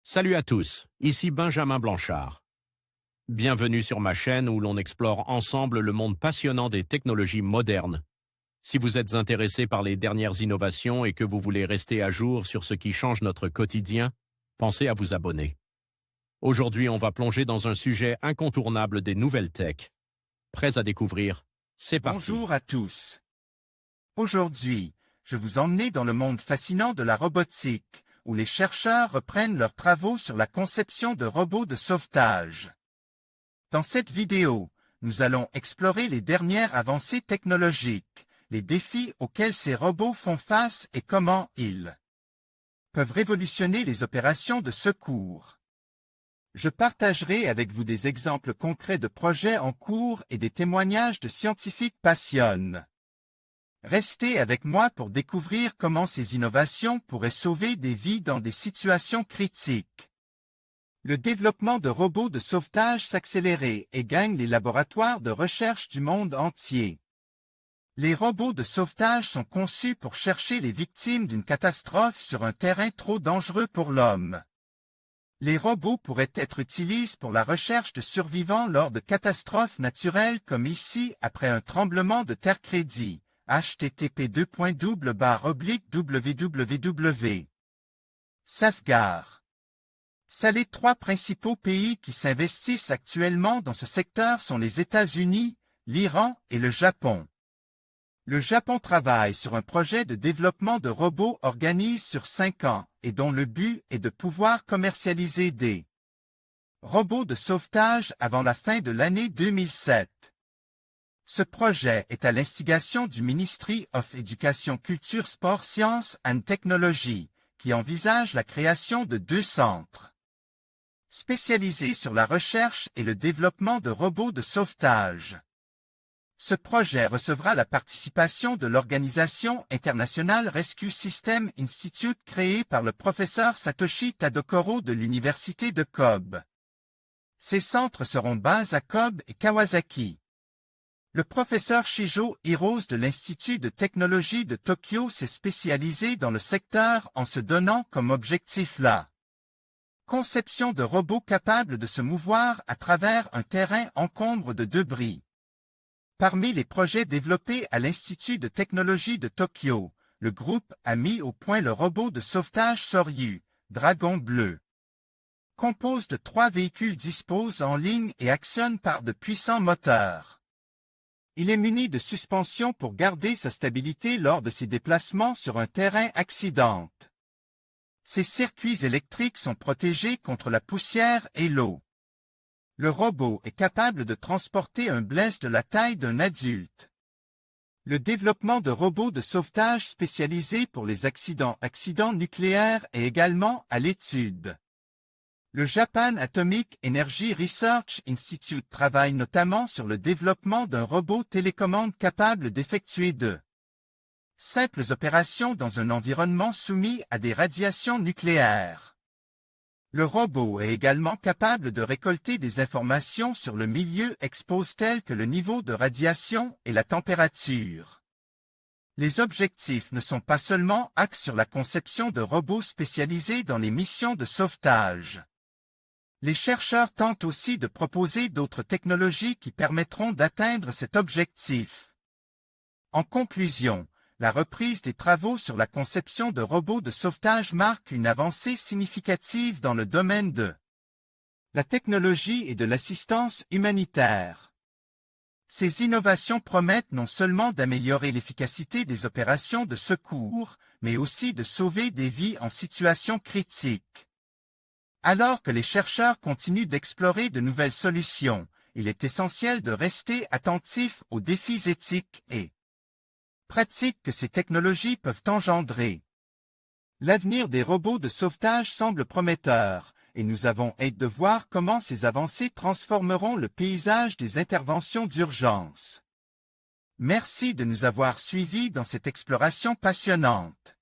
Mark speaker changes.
Speaker 1: Salut à tous, ici Benjamin Blanchard. Bienvenue sur ma chaîne où l'on explore ensemble le monde passionnant des technologies modernes. Si vous êtes intéressé par les dernières innovations et que vous voulez rester à jour sur ce qui change notre quotidien, pensez à vous abonner. Aujourd'hui, on va plonger dans un sujet incontournable des nouvelles tech. Prêts à découvrir? C'est parti.
Speaker 2: Bonjour à tous. Aujourd'hui, je vous emmène dans le monde fascinant de la robotique, où les chercheurs reprennent leurs travaux sur la conception de robots de sauvetage. Dans cette vidéo, nous allons explorer les dernières avancées technologiques, les défis auxquels ces robots font face et comment ils peuvent révolutionner les opérations de secours. Je partagerai avec vous des exemples concrets de projets en cours et des témoignages de scientifiques passionnés. Restez avec moi pour découvrir comment ces innovations pourraient sauver des vies dans des situations critiques. Le développement de robots de sauvetage s'accélère et gagne les laboratoires de recherche du monde entier. Les robots de sauvetage sont conçus pour chercher les victimes d'une catastrophe sur un terrain trop dangereux pour l'homme. Les robots pourraient être utilisés pour la recherche de survivants lors de catastrophes naturelles comme ici après un tremblement de terre crédit. http://www. Safeguard. Les trois principaux pays qui s'investissent actuellement dans ce secteur sont les États-Unis, l'Iran et le Japon. Le Japon travaille sur un projet de développement de robots organisé sur 5 ans et dont le but est de pouvoir commercialiser des robots de sauvetage avant la fin de l'année 2007. Ce projet est à l'instigation du Ministry of Education Culture Sport Science and Technology, qui envisage la création de 2 centres spécialisés sur la recherche et le développement de robots de sauvetage. Ce projet recevra la participation de l'organisation internationale Rescue System Institute créée par le professeur Satoshi Tadokoro de l'université de Kobe. Ces centres seront basés à Kobe et Kawasaki. Le professeur Shijo Hirose de l'Institut de technologie de Tokyo s'est spécialisé dans le secteur en se donnant comme objectif la conception de robots capables de se mouvoir à travers un terrain encombre de débris. Parmi les projets développés à l'Institut de technologie de Tokyo, le groupe a mis au point le robot de sauvetage Soryu, Dragon Bleu. Compose de 3 véhicules disposés en ligne et actionne par de puissants moteurs. Il est muni de suspension pour garder sa stabilité lors de ses déplacements sur un terrain accidenté. Ces circuits électriques sont protégés contre la poussière et l'eau. Le robot est capable de transporter un blessé de la taille d'un adulte. Le développement de robots de sauvetage spécialisés pour les accidents nucléaires est également à l'étude. Le Japan Atomic Energy Research Institute travaille notamment sur le développement d'un robot télécommande capable d'effectuer de simples opérations dans un environnement soumis à des radiations nucléaires. Le robot est également capable de récolter des informations sur le milieu exposé telles que le niveau de radiation et la température. Les objectifs ne sont pas seulement axés sur la conception de robots spécialisés dans les missions de sauvetage. Les chercheurs tentent aussi de proposer d'autres technologies qui permettront d'atteindre cet objectif. En conclusion, la reprise des travaux sur la conception de robots de sauvetage marque une avancée significative dans le domaine de la technologie et de l'assistance humanitaire. Ces innovations promettent non seulement d'améliorer l'efficacité des opérations de secours, mais aussi de sauver des vies en situation critique. Alors que les chercheurs continuent d'explorer de nouvelles solutions, il est essentiel de rester attentif aux défis éthiques et pratiques que ces technologies peuvent engendrer. L'avenir des robots de sauvetage semble prometteur, et nous avons hâte de voir comment ces avancées transformeront le paysage des interventions d'urgence. Merci de nous avoir suivis dans cette exploration passionnante.